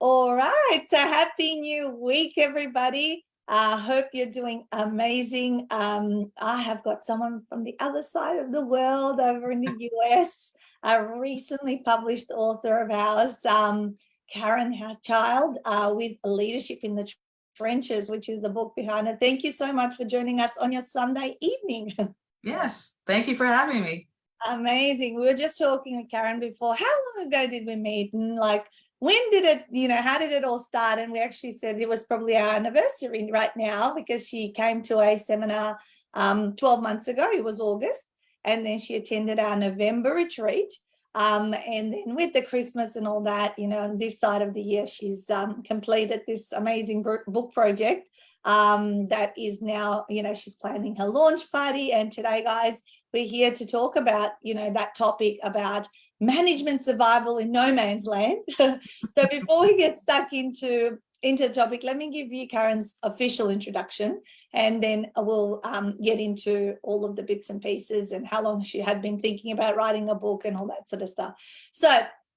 All right, so happy new week, everybody. Hope you're doing amazing. I have got someone from the other side of the world over in the US, a recently published author of ours, Karen Hauschild, with Leadership in the Trenches, which is the book behind it. Thank you so much for joining us on your Sunday evening. Yes, thank you for having me. Amazing. We were just talking with Karen before. How long ago did we meet? And when did it, how did it all start? And we actually said it was probably our anniversary right now because she came to a seminar 12 months ago. It was August. And then she attended our November retreat. And then with the Christmas and all that, on this side of the year, she's completed this amazing book project that is now, she's planning her launch party. And today, guys, we're here to talk about, that topic about management survival in no man's land. So before we get stuck into the topic, let me give you Karen's official introduction, and then we'll get into all of the bits and pieces and how long she had been thinking about writing a book and all that sort of stuff. So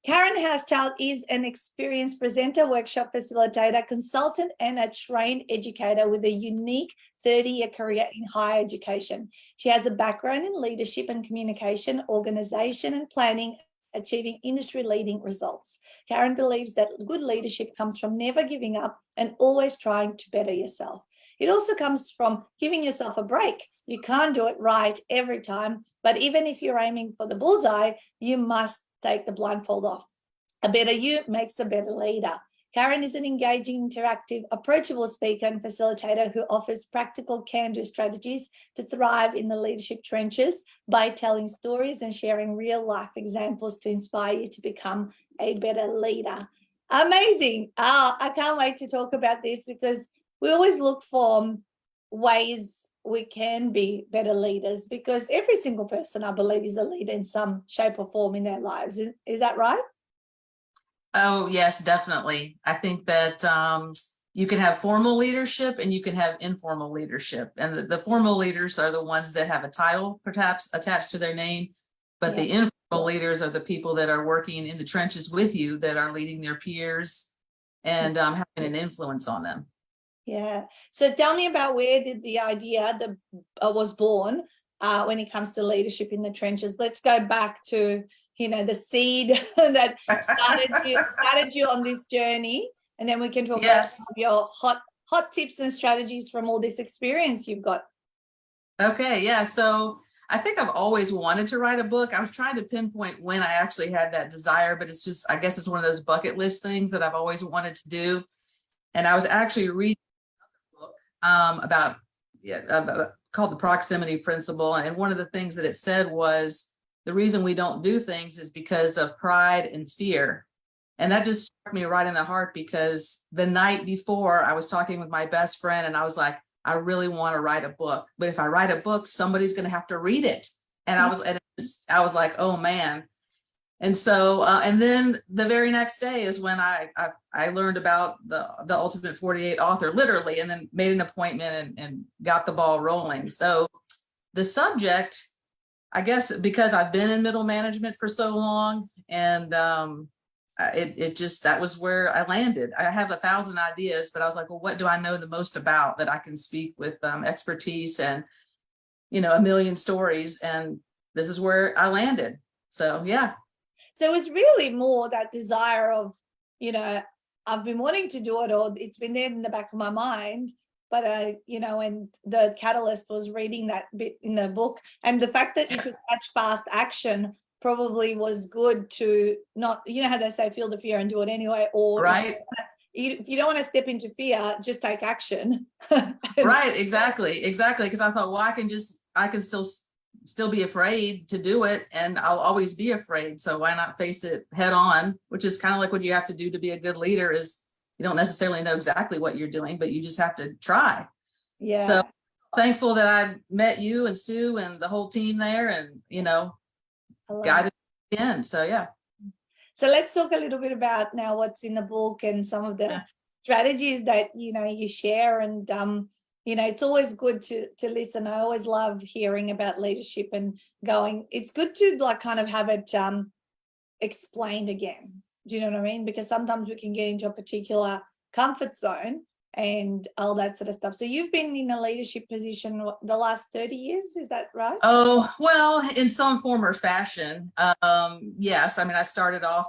Karen Hauschild is an experienced presenter, workshop facilitator, consultant, and a trained educator with a unique 30-year career in higher education. She has a background in leadership and communication, organization and planning, achieving industry-leading results. Karen believes that good leadership comes from never giving up and always trying to better yourself. It also comes from giving yourself a break. You can't do it right every time, but even if you're aiming for the bullseye, you must take the blindfold off. A better you makes a better leader. Karen is an engaging, interactive, approachable speaker and facilitator who offers practical can-do strategies to thrive in the leadership trenches by telling stories and sharing real-life examples to inspire you to become a better leader. Amazing. I can't wait to talk about this because we always look for ways we can be better leaders, because every single person, I believe, is a leader in some shape or form in their lives. Is that right? Oh, yes, definitely. I think that you can have formal leadership and you can have informal leadership. And the formal leaders are the ones that have a title perhaps attached to their name, but the informal leaders are the people that are working in the trenches with you, that are leading their peers and having an influence on them. Yeah. So tell me about where did the idea was born when it comes to leadership in the trenches. Let's go back to, the seed that started you on this journey, and then we can talk about some of your hot tips and strategies from all this experience you've got. Okay. Yeah. So I think I've always wanted to write a book. I was trying to pinpoint when I actually had that desire, but it's just, I guess it's one of those bucket list things that I've always wanted to do. And I was actually reading about called the proximity principle, and one of the things that it said was the reason we don't do things is because of pride and fear. And that just struck me right in the heart, because the night before I was talking with my best friend and I was like, I really want to write a book, but if I write a book, somebody's going to have to read it. And I was like, oh man. And so, and then the very next day is when I learned about the Ultimate 48 author, literally, and then made an appointment and got the ball rolling. So the subject, I guess, because I've been in middle management for so long, and that was where I landed. I have 1,000 ideas, but I was like, well, what do I know the most about that I can speak with expertise and, a million stories? And this is where I landed. So, yeah. So it was really more that desire of, I've been wanting to do it, or it's been there in the back of my mind, but, and the catalyst was reading that bit in the book. And the fact that you took such fast action probably was good to not, how they say, feel the fear and do it anyway. Or right. If you don't want to step into fear, just take action. Right, exactly. Because I thought, well, I can still be afraid to do it, and I'll always be afraid. So why not face it head on, which is kind of like what you have to do to be a good leader. Is you don't necessarily know exactly what you're doing, but you just have to try. Yeah. So thankful that I met you and Stu and the whole team there, and, guided to the end. So, yeah. So let's talk a little bit about now what's in the book and some of the strategies that, you share. And, it's always good to listen. I always love hearing about leadership and it's good to kind of have it explained again. Do you know what I mean? Because sometimes we can get into a particular comfort zone and all that sort of stuff. So you've been in a leadership position the last 30 years, is that right? Oh, well, in some form or fashion. Yes. I mean, I started off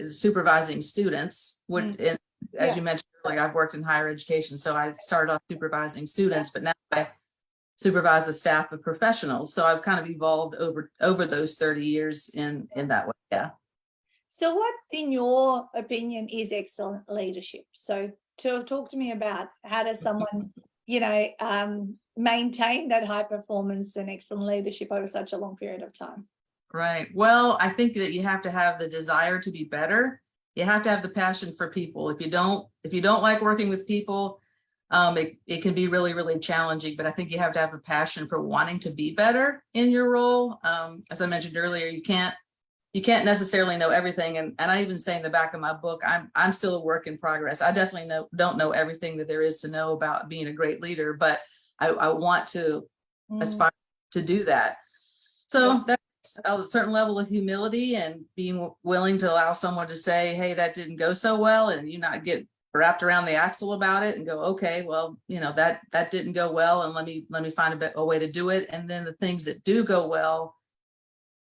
supervising students, as Yeah. you mentioned, like I've worked in higher education. So I started off supervising students, but now I supervise the staff of professionals. So I've kind of evolved over those 30 years in that way. Yeah. So what, in your opinion, is excellent leadership? So to talk to me about how does someone, maintain that high performance and excellent leadership over such a long period of time? Right. Well, I think that you have to have the desire to be better. You have to have the passion for people. If you don't like working with people, it can be really, really challenging, but I think you have to have a passion for wanting to be better in your role. As I mentioned earlier, you can't necessarily know everything. And I even say in the back of my book, I'm still a work in progress. I definitely don't know everything that there is to know about being a great leader, but I want to aspire to do that. So that's a certain level of humility and being willing to allow someone to say, hey, that didn't go so well, and you not get wrapped around the axle about it and go, okay, well, that didn't go well, and let me find a way to do it. And then the things that do go well,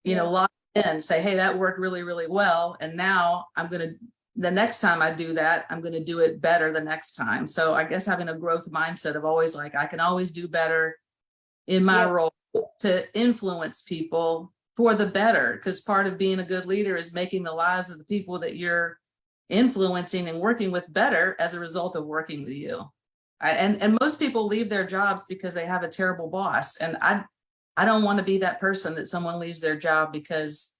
lock in, say, hey, that worked really, really well. And now the next time I do that, I'm going to do it better the next time. So I guess having a growth mindset of always like, I can always do better in my role to influence people for the better. Because part of being a good leader is making the lives of the people that you're influencing and working with better as a result of working with you. And most people leave their jobs because they have a terrible boss. And I don't want to be that person that someone leaves their job because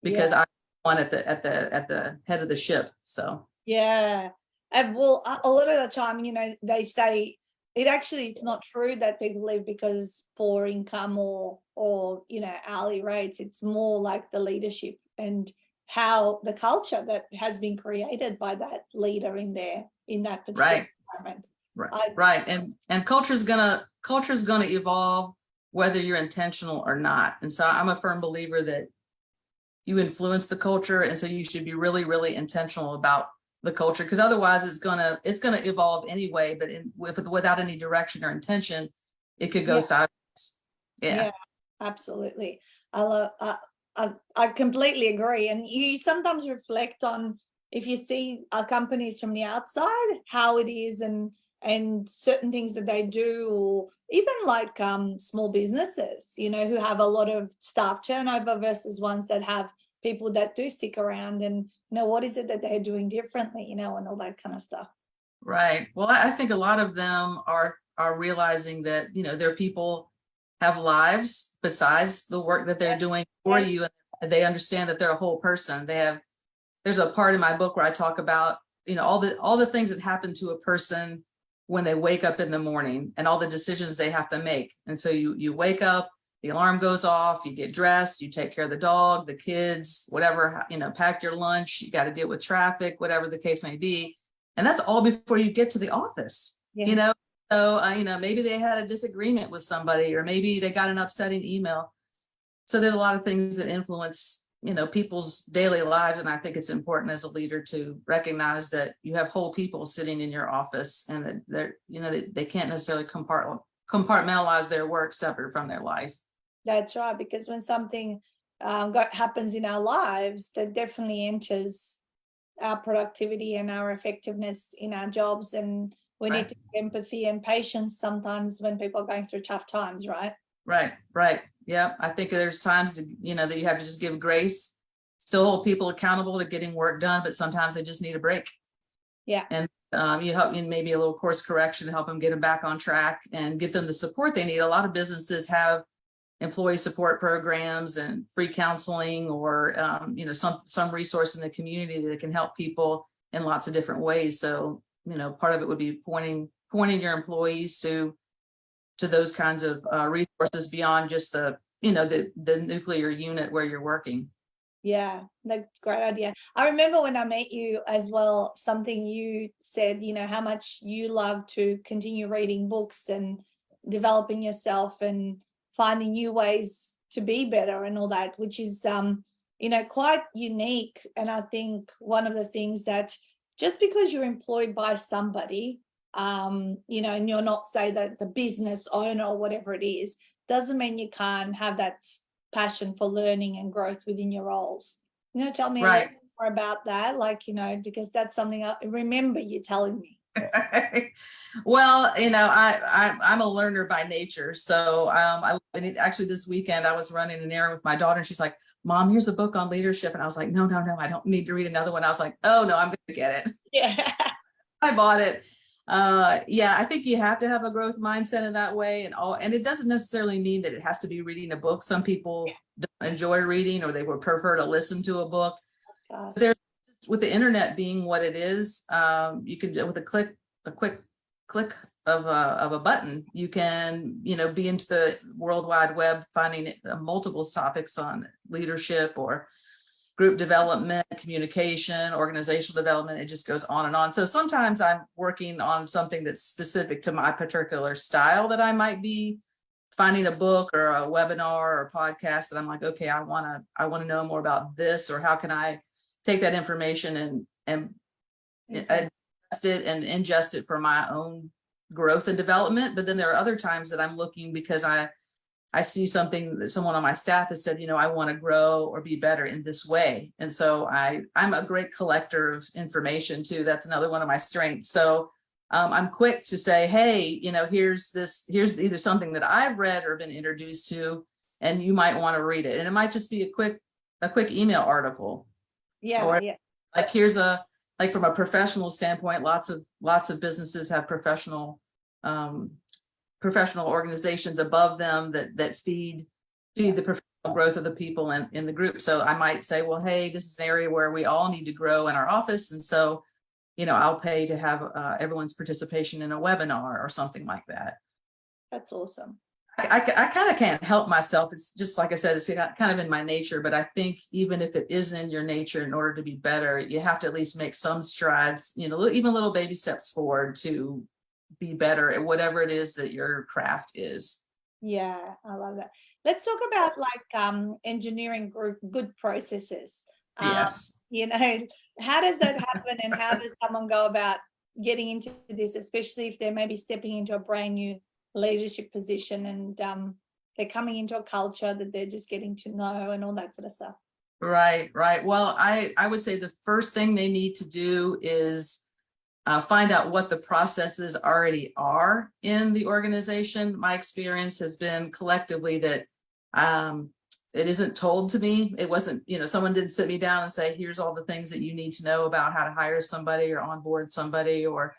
I want at the head of the ship. So yeah. And well, a lot of the time, they say it's not true that people leave because poor income or hourly rates. It's more like the leadership and how the culture that has been created by that leader in that particular environment. Right. And culture's gonna evolve whether you're intentional or not. And so I'm a firm believer that you influence the culture, and so you should be really, really intentional about the culture, because otherwise it's gonna evolve anyway, but without any direction or intention, it could go sideways. Yeah, absolutely. I completely agree. And you sometimes reflect on, if you see companies from the outside, how it is and certain things that they do, or even like small businesses, who have a lot of staff turnover versus ones that have people that do stick around, and what is it that they're doing differently, and all that kind of stuff. Right. Well, I think a lot of them are realizing that their people have lives besides the work that they're doing for you, and they understand that they're a whole person. There's a part in my book where I talk about all the things that happen to a person when they wake up in the morning and all the decisions they have to make. And so you wake up, the alarm goes off, you get dressed, you take care of the dog, the kids, whatever, pack your lunch, you got to deal with traffic, whatever the case may be. And that's all before you get to the office. So maybe they had a disagreement with somebody, or maybe they got an upsetting email. So there's a lot of things that influence people's daily lives, and I think it's important as a leader to recognize that you have whole people sitting in your office, and that they're they can't necessarily compartmentalize their work separate from their life. That's right, because when something happens in our lives, that definitely enters our productivity and our effectiveness in our jobs, and we need to have empathy and patience sometimes when people are going through tough times, right? Right. Yeah, I think there's times that you have to just give grace, still hold people accountable to getting work done, but sometimes they just need a break. Yeah. And you help maybe a little course correction to help them get them back on track and get them the support they need. A lot of businesses have employee support programs and free counseling, or some resource in the community that can help people in lots of different ways. So part of it would be pointing your employees to those kinds of resources beyond just the nuclear unit where you're working. Yeah, that's a great idea. I remember when I met you as well, something you said, how much you love to continue reading books and developing yourself and finding new ways to be better and all that, which is quite unique. And I think one of the things that just because you're employed by somebody, and you're not, say, the business owner or whatever it is, doesn't mean you can't have that passion for learning and growth within your roles. Tell me a little bit more about that, because that's something I remember you telling me. Well, I'm a learner by nature. So actually this weekend I was running an errand with my daughter and she's like, Mom, here's a book on leadership. And I was like, no, I don't need to read another one. I was like, oh no, I'm going to get it. Yeah. I bought it. I think you have to have a growth mindset in that way, and it doesn't necessarily mean that it has to be reading a book. Some people don't enjoy reading, or they would prefer to listen to a book. There's, with the internet being what it is, you can, with a quick click of a button, you can be into the World Wide Web, finding multiple topics on leadership or group development, communication, organizational development. It just goes on and on. So sometimes I'm working on something that's specific to my particular style, that I might be finding a book or a webinar or a podcast that I'm like, okay, I want to know more about this, or how can I take that information and ingest it for my own growth and development. But then there are other times that I'm looking because I see something that someone on my staff has said, I want to grow or be better in this way. And so I'm a great collector of information too. That's another one of my strengths. So I'm quick to say, hey, here's either something that I've read or been introduced to, and you might want to read it. And it might just be a quick email article. Or like, here's like from a professional standpoint, lots of businesses have professional organizations above them that feed the professional growth of the people in the group. So I might say, well, hey, this is an area where we all need to grow in our office. And so, I'll pay to have everyone's participation in a webinar or something like that. That's awesome. I kind of can't help myself. It's just, like I said, it's kind of in my nature, but I think even if it is in your nature, in order to be better, you have to at least make some strides, even little baby steps forward to be better at whatever it is that your craft is. Yeah, I love that. Let's talk about engineering good processes. Yes. How does that happen, and how does someone go about getting into this, especially if they're maybe stepping into a brand new leadership position and they're coming into a culture that they're just getting to know and all that sort of stuff? Right. Well, I would say the first thing they need to do is find out what the processes already are in the organization. My experience has been collectively that it isn't told to me. It wasn't, someone didn't sit me down and say, here's all the things that you need to know about how to hire somebody or onboard somebody, or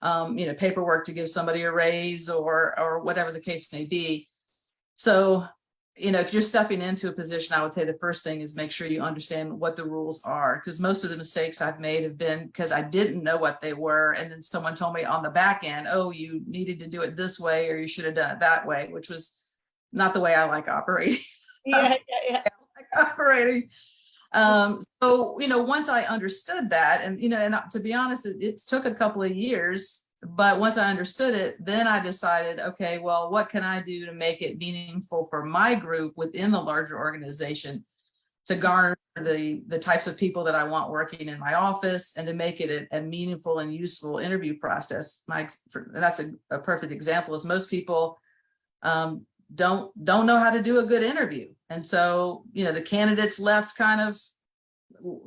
paperwork to give somebody a raise, or whatever the case may be. So, if you're stepping into a position, I would say the first thing is make sure you understand what the rules are, because most of the mistakes I've made have been because I didn't know what they were. And then someone told me on the back end, oh, you needed to do it this way, or you should have done it that way, which was not the way I like operating. Yeah. Operating. So, once I understood that, and, and to be honest, it took a couple of years, but once I understood it, then I decided, okay, well, what can I do to make it meaningful for my group within the larger organization to garner the types of people that I want working in my office, and to make it a meaningful and useful interview process. That's a perfect example, is most people don't know how to do a good interview. And so, the candidates left kind of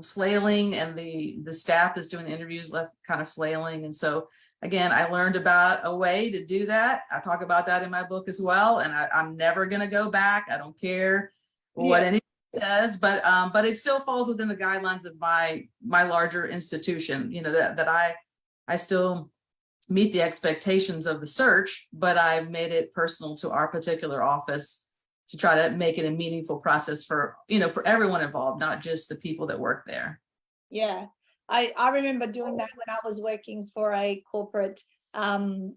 flailing, and the staff that's doing the interviews left kind of flailing. And so, again, I learned about a way to do that. I talk about that in my book as well. And I'm never going to go back. I don't care what anyone says, but it still falls within the guidelines of my larger institution, that I still meet the expectations of the search, but I've made it personal to our particular office to try to make it a meaningful process for everyone involved, not just the people that work there. Yeah. I remember doing that when I was working for a corporate, within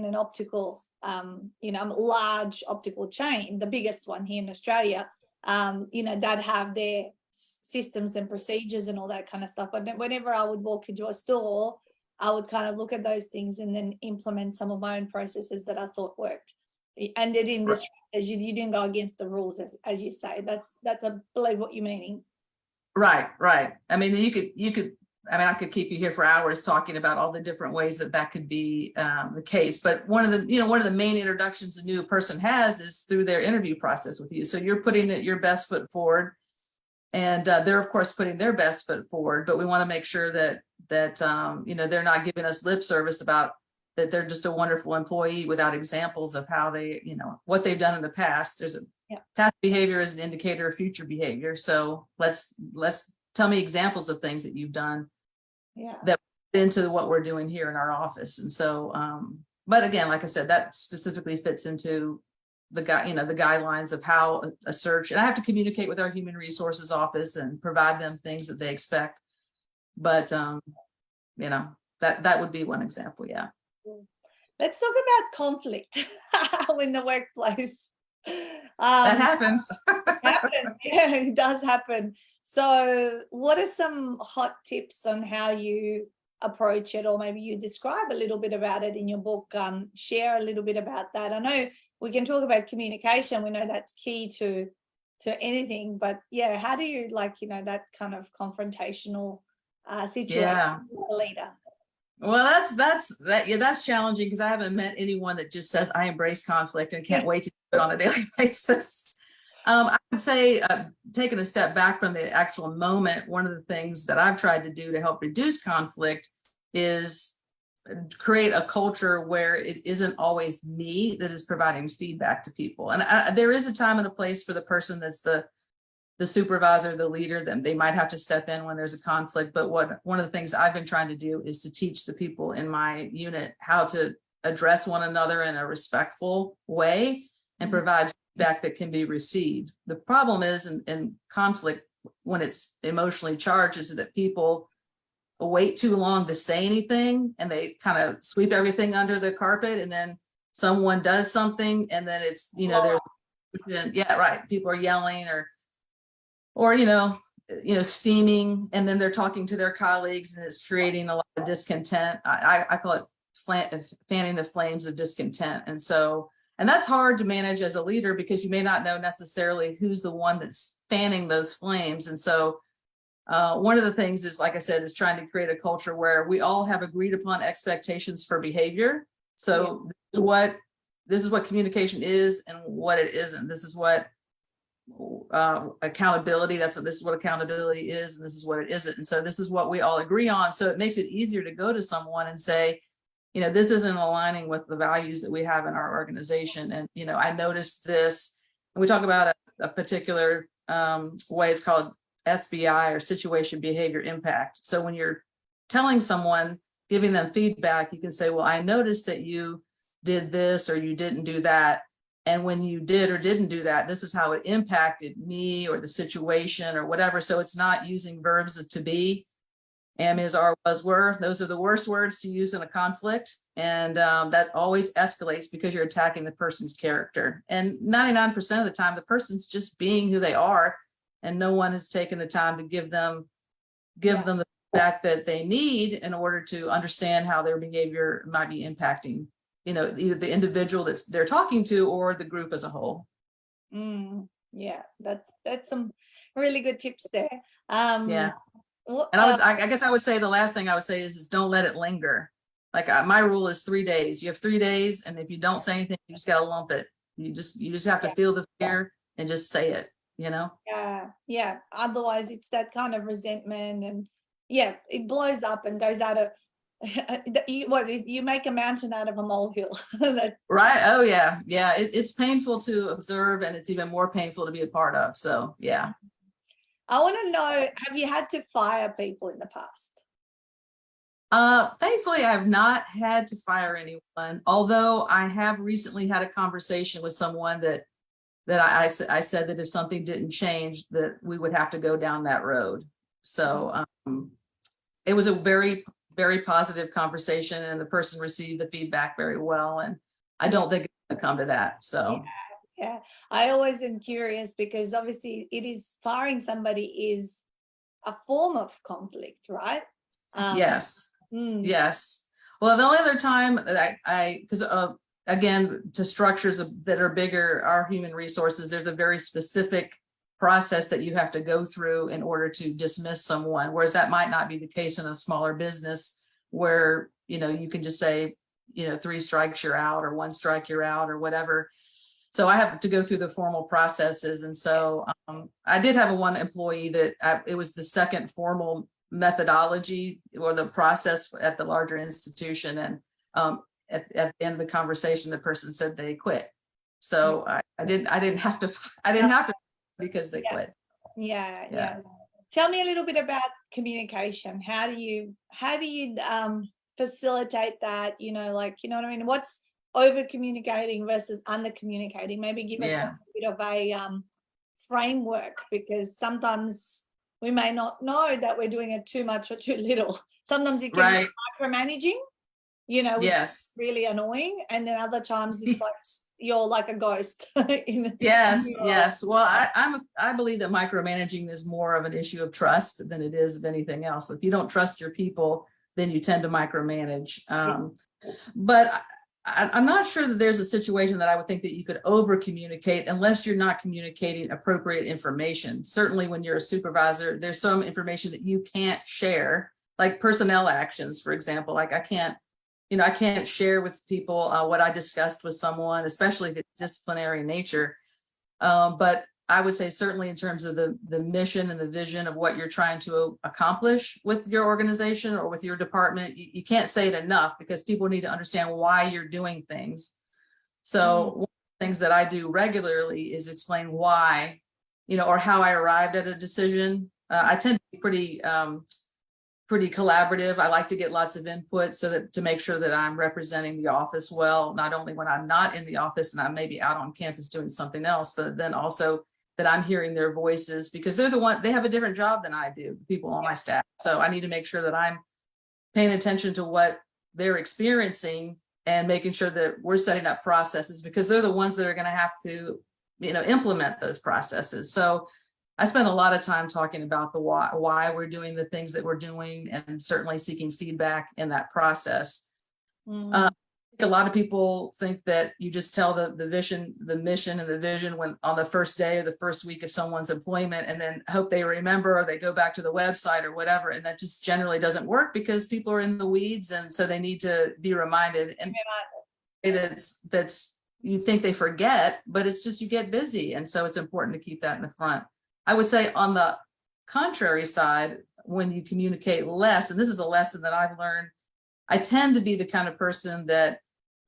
an optical, large optical chain, the biggest one here in Australia, that have their systems and procedures and all that kind of stuff. But whenever I would walk into a store, I would kind of look at those things and then implement some of my own processes that I thought worked. and they didn't restrict as you didn't go against the rules, as you say. That's I believe what you're meaning. Right. I mean, I mean, I could keep you here for hours talking about all the different ways that could be the case. But one of the main introductions a new person has is through their interview process with you. So you're putting your best foot forward, and they're of course putting their best foot forward. But we want to make sure that they're not giving us lip service about that they're just a wonderful employee without examples of how they, what they've done in the past. There's past behavior is an indicator of future behavior. So let's tell me examples of things that you've done that into what we're doing here in our office. And so, but again, like I said, that specifically fits into the guidelines of how a search, and I have to communicate with our human resources office and provide them things that they expect. But, that would be one example. Yeah. Let's talk about conflict in the workplace. That happens. Yeah, it does happen. So what are some hot tips on how you approach it, or maybe you describe a little bit about it in your book? Share a little bit about that. I know we can talk about communication. We know that's key to anything, but yeah, how do you that kind of confrontational situation with a leader? Well, that's challenging because I haven't met anyone that just says I embrace conflict and can't wait to do it on a daily basis. I would say taking a step back from the actual moment, one of the things that I've tried to do to help reduce conflict is create a culture where it isn't always me that is providing feedback to people. And there is a time and a place for the person that's the supervisor, the leader, then they might have to step in when there's a conflict. But one of the things I've been trying to do is to teach the people in my unit how to address one another in a respectful way and provide feedback that can be received. The problem is in conflict, when it's emotionally charged, is that people wait too long to say anything and they kind of sweep everything under the carpet, and then someone does something and then it's, there's, people are yelling or steaming, and then they're talking to their colleagues and it's creating a lot of discontent. I call it fanning the flames of discontent. And that's hard to manage as a leader because you may not know necessarily who's the one that's fanning those flames. And so one of the things is, like I said, is trying to create a culture where we all have agreed upon expectations for behavior. So this is what communication is and what it isn't. This is what accountability, this is what accountability is, and this is what it isn't. And so this is what we all agree on. So it makes it easier to go to someone and say, this isn't aligning with the values that we have in our organization. And, I noticed this, and we talk about a particular way. It's called SBI, or situation behavior impact. So when you're telling someone, giving them feedback, you can say, well, I noticed that you did this or you didn't do that. And when you did or didn't do that, this is how it impacted me or the situation or whatever. So it's not using verbs of to be, am, is, are, was, were. Those are the worst words to use in a conflict. And that always escalates because you're attacking the person's character. And 99% of the time, the person's just being who they are, and no one has taken the time to give them the feedback that they need in order to understand how their behavior might be impacting either the individual that they're talking to or the group as a whole. Yeah, that's some really good tips there. And I guess I would say the last thing I would say is don't let it linger. Like my rule is 3 days. You have 3 days, and if you don't say anything, you just gotta lump it. You just have to feel the fear and just say it. Yeah. Otherwise, it's that kind of resentment, and it blows up and goes out of. You make a mountain out of a molehill. Right. Oh yeah. It's painful to observe, and it's even more painful to be a part of. So yeah. I want to know, have you had to fire people in the past? Thankfully, I've not had to fire anyone, although I have recently had a conversation with someone that I said that if something didn't change, that we would have to go down that road. So it was a very, very positive conversation, and the person received the feedback very well. And I don't think it's going to come to that. So yeah, I always am curious because obviously firing somebody is a form of conflict, right? Yes. Yes. Well, the only other time that because again, to structures that are bigger, our human resources, there's a very specific process that you have to go through in order to dismiss someone, whereas that might not be the case in a smaller business where, you can just say, 3 strikes you're out, or 1 strike you're out, or whatever. So I have to go through the formal processes. And so I did have one employee that it was the second formal methodology or the process at the larger institution. And at the end of the conversation, the person said they quit. So I didn't have to because they quit. Yeah. Tell me a little bit about communication. How do you facilitate that? You know what I mean? What's over communicating versus under communicating? Maybe give us a bit of a framework, because sometimes we may not know that we're doing it too much or too little. Sometimes you can be micromanaging, which is really annoying, and then other times it's like you're like a ghost. Yes. Well, I believe that micromanaging is more of an issue of trust than it is of anything else. If you don't trust your people, then you tend to micromanage. But I'm not sure that there's a situation that I would think that you could over communicate unless you're not communicating appropriate information. Certainly when you're a supervisor, there's some information that you can't share, like personnel actions, for example. Like I can't share with people what I discussed with someone, especially if it's disciplinary in nature. But I would say certainly in terms of the mission and the vision of what you're trying to accomplish with your organization or with your department, you can't say it enough, because people need to understand why you're doing things. So one of the things that I do regularly is explain why, or how I arrived at a decision. I tend to be pretty collaborative. I like to get lots of input to make sure that I'm representing the office well, not only when I'm not in the office and I'm maybe out on campus doing something else, but then also that I'm hearing their voices, because they have a different job than I do, people on my staff. So I need to make sure that I'm paying attention to what they're experiencing and making sure that we're setting up processes, because they're the ones that are going to have to, implement those processes. So I spend a lot of time talking about the why we're doing the things that we're doing, and certainly seeking feedback in that process. A lot of people think that you just tell the mission and the vision when on the first day or the first week of someone's employment, and then hope they remember, or they go back to the website or whatever. And that just generally doesn't work, because people are in the weeds, and so they need to be reminded. And that's you think they forget, but it's just you get busy, and so it's important to keep that in the front. I would say on the contrary side, when you communicate less, and this is a lesson that I've learned, I tend to be the kind of person that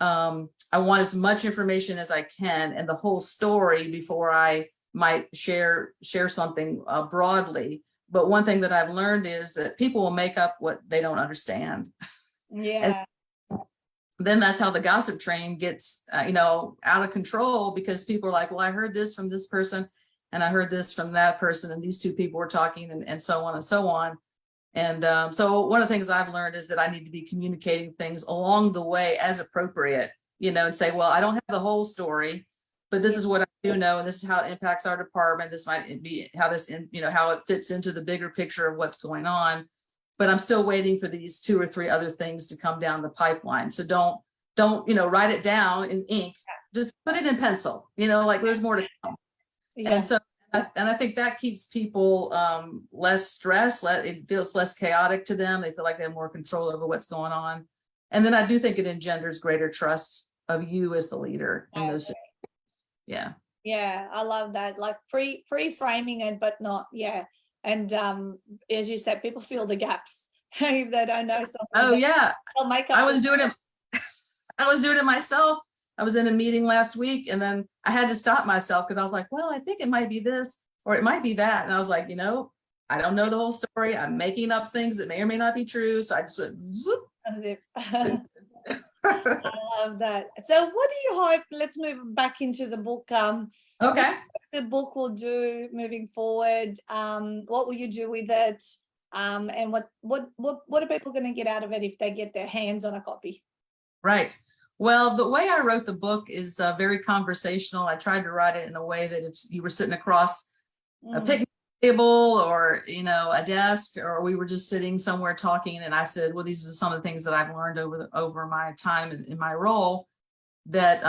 I want as much information as I can and the whole story before I might share something broadly. But one thing that I've learned is that people will make up what they don't understand. Yeah. And then that's how the gossip train gets, out of control, because people are like, well, I heard this from this person, and I heard this from that person, and these two people were talking, and so on and so on. And so one of the things I've learned is that I need to be communicating things along the way as appropriate, and say, well, I don't have the whole story, but this is what I do know, and this is how it impacts our department. This might be how how it fits into the bigger picture of what's going on. But I'm still waiting for these 2 or 3 other things to come down the pipeline. So don't write it down in ink. Just put it in pencil. Like there's more to come. And so. And I think that keeps people less stressed. It feels less chaotic to them. They feel like they have more control over what's going on. And then I do think it engenders greater trust of you as the leader in those situations. Yeah, I love that. Like pre-framing it, but not, And as you said, people fill the gaps if they don't know something. Oh yeah. I was doing it myself. I was in a meeting last week, and then I had to stop myself, because I was like, well, I think it might be this, or it might be that. And I was like, I don't know the whole story. I'm making up things that may or may not be true. So I just went, zoop. I love that. So what do you hope, let's move back into the book. Okay. The book will do moving forward. What will you do with it? And what are people going to get out of it if they get their hands on a copy? Right. Well, the way I wrote the book is very conversational. I tried to write it in a way that if you were sitting across a picnic table or, a desk, or we were just sitting somewhere talking, and I said, well, these are some of the things that I've learned over my time in my role. that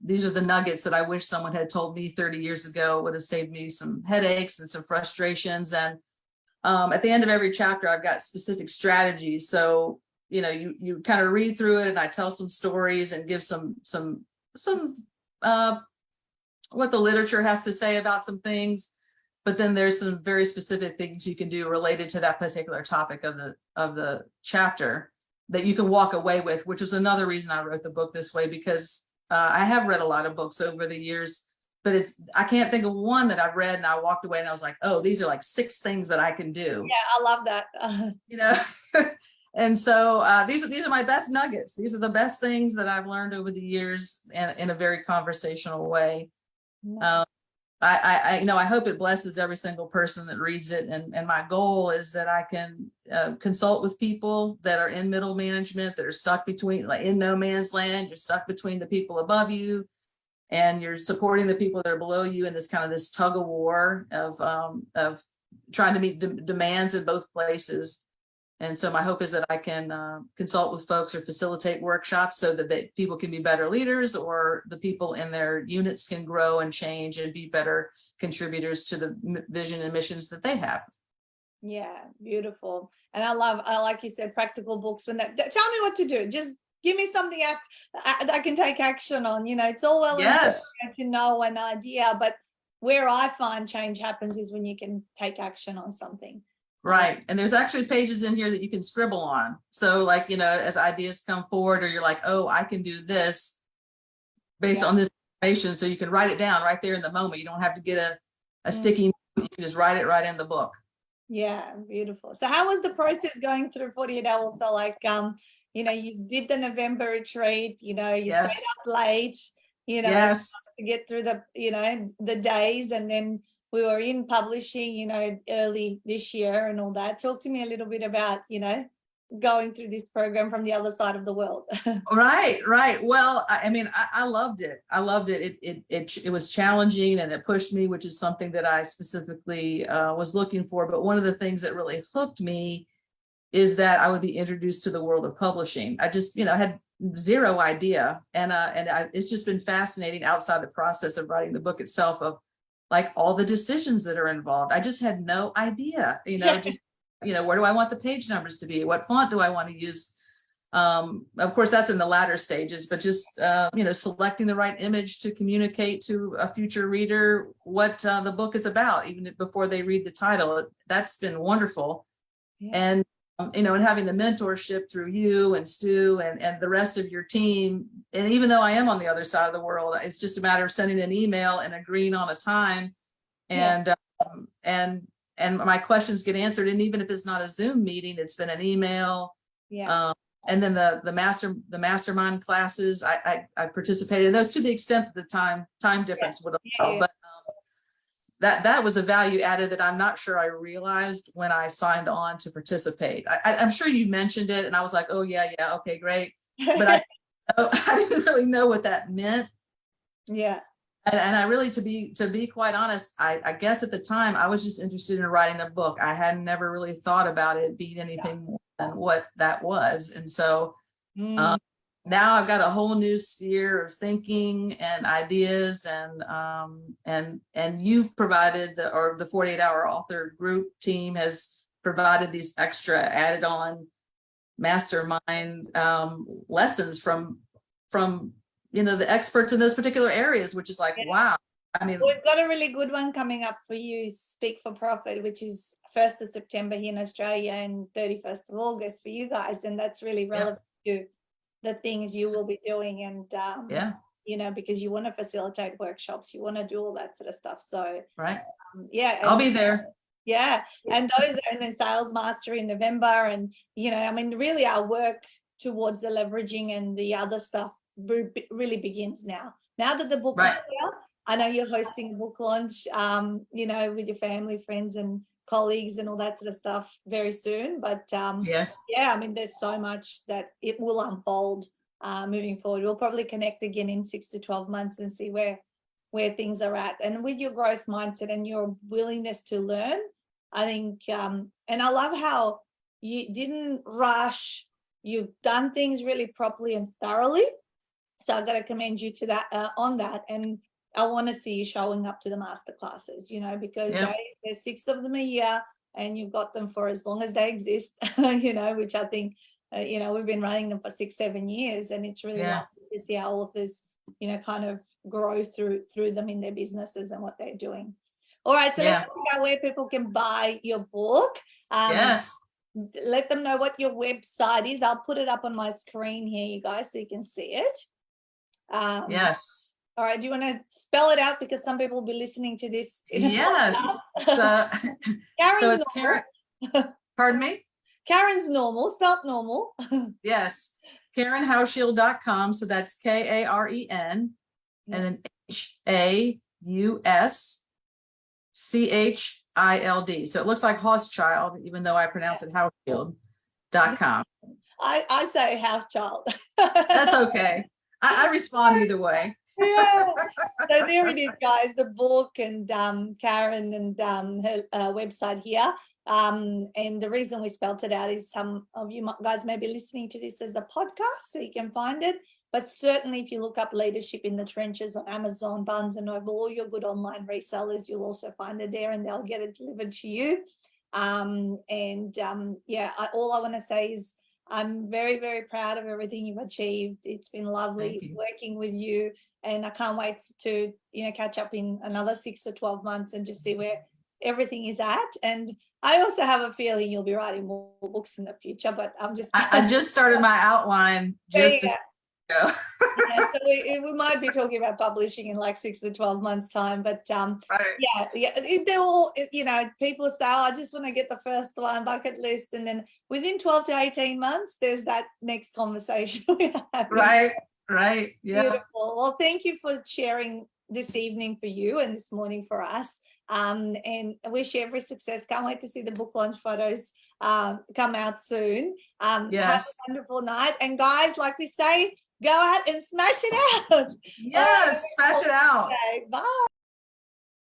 these are the nuggets that I wish someone had told me 30 years ago. Would have saved me some headaches and some frustrations. And at the end of every chapter, I've got specific strategies. So, you know, you kind of read through it, and I tell some stories and give some what the literature has to say about some things. But then there's some very specific things you can do related to that particular topic of the chapter that you can walk away with, which is another reason I wrote the book this way, because I have read a lot of books over the years, but I can't think of one that I've read and I walked away and I was like, oh, these are like 6 things that I can do. Yeah, I love that. You know, and so these are my best nuggets. These are the best things that I've learned over the years, and in a very conversational way. I hope it blesses every single person that reads it. And my goal is that I can consult with people that are in middle management, that are stuck between, like, in no man's land. You're stuck between the people above you, and you're supporting the people that are below you in this kind of this tug of war of trying to meet demands in both places. And so my hope is that I can consult with folks or facilitate workshops so that people can be better leaders, or the people in their units can grow and change and be better contributors to the vision and missions that they have. Yeah, beautiful. And I like you said, practical books. Tell me what to do. Just give me something I can take action on. You know, it's all well and good to know an idea, but where I find change happens is when you can take action on something. Right. And there's actually pages in here that you can scribble on. So, like, you know, as ideas come forward, or you're like, oh, I can do this based on this information. So you can write it down right there in the moment. You don't have to get a sticky note. You can just write it right in the book. Yeah, beautiful. So how was the process going through 48 hours? So, like, you know, you did the November retreat, you know, you stayed up late, you know, to get through the, you know, the days, and then we were in publishing, you know, early this year and all that. Talk to me a little bit about, you know, going through this program from the other side of the world. Right. Well, I mean, I loved it. It was challenging, and it pushed me, which is something that I specifically was looking for. But one of the things that really hooked me is that I would be introduced to the world of publishing. I just, you know, had zero idea. It's just been fascinating outside the process of writing the book itself, of like all the decisions that are involved. I just had no idea, you know, just, you know, where do I want the page numbers to be? What font do I want to use? Of course, that's in the latter stages, but just, you know, selecting the right image to communicate to a future reader what the book is about, even before they read the title. That's been wonderful. And, you know, and having the mentorship through you and Stu and the rest of your team. And even though I am on the other side of the world, it's just a matter of sending an email and agreeing on a time, and my questions get answered. And even if it's not a Zoom meeting, it's been an email. And then the mastermind classes, I participated in those to the extent that the time difference would allow. But that was a value added that I'm not sure I realized when I signed on to participate. I'm sure you mentioned it, and I was like, oh yeah, okay, great. But I didn't really know what that meant. And I really, to be quite honest, I guess at the time I was just interested in writing a book. I had never really thought about it being anything more than what that was. And so now I've got a whole new sphere of thinking and ideas, and you've provided the 48-hour author group team has provided these extra added on mastermind lessons from you know, the experts in those particular areas, which is like, wow. I mean, we've got a really good one coming up for you, Speak for Profit, which is 1st of September here in Australia and 31st of August for you guys. And that's really relevant to the things you will be doing. And, you know, because you want to facilitate workshops, you want to do all that sort of stuff. So, I'll be there. And then Sales Mastery in November. And, you know, I mean, really our work towards the leveraging and the other stuff really begins now. Now that the book is here, I know you're hosting a book launch, you know, with your family, friends, and colleagues and all that sort of stuff very soon. But I mean, there's so much that it will unfold moving forward. We'll probably connect again in 6 to 12 months and see where things are at. And with your growth mindset and your willingness to learn, I think, and I love how you didn't rush. You've done things really properly and thoroughly. So I got to commend you to that on that. And I want to see you showing up to the master classes, you know, because Yep. there's 6 of them a year and you've got them for as long as they exist, you know, which I think, you know, we've been running them for 6-7 years, and it's really Yeah. lovely to see how authors, you know, kind of grow through them in their businesses and what they're doing. All right, so let's Yeah. find out where people can buy your book. Yes. Let them know what your website is. I'll put it up on my screen here, you guys, so you can see it. Yes. All right, do you want to spell it out, because some people will be listening to this in a Yes. podcast? So, Karen's so it's normal. Karen. Pardon me? Karen's normal, spelled normal. Yes. KarenHauschild.com. So that's Karen and then HAUSCHILD. So it looks like Hauschild, even though I pronounce it Hauschild.com. I say house child. That's okay. I respond either way. Yeah. So there it is, guys, the book, and Karen and her website here. And the reason we spelt it out is some of you guys may be listening to this as a podcast, so you can find it. But certainly if you look up Leadership in the Trenches on Amazon, Barnes & Noble, all your good online resellers, you'll also find it there, and they'll get it delivered to you. Yeah, all I want to say is I'm very, very proud of everything you've achieved. It's been lovely working with you, and I can't wait to, you know, catch up in another 6 to 12 months and just see where everything is at. And I also have a feeling you'll be writing more books in the future, but I'm just I just started my outline just a few ago. Yeah, so we might be talking about publishing in like 6 to 12 months time, but Right. yeah, they're all, you know, people say, oh, I just want to get the first one, bucket list, and then within 12 to 18 months there's that next conversation we're having. Right. Yeah. Beautiful. Well, thank you for sharing this evening for you and this morning for us, and I wish you every success. Can't wait to see the book launch photos come out soon. Have Yes. a wonderful night, and guys, like we say, go out and smash it out. Yes, smash it out.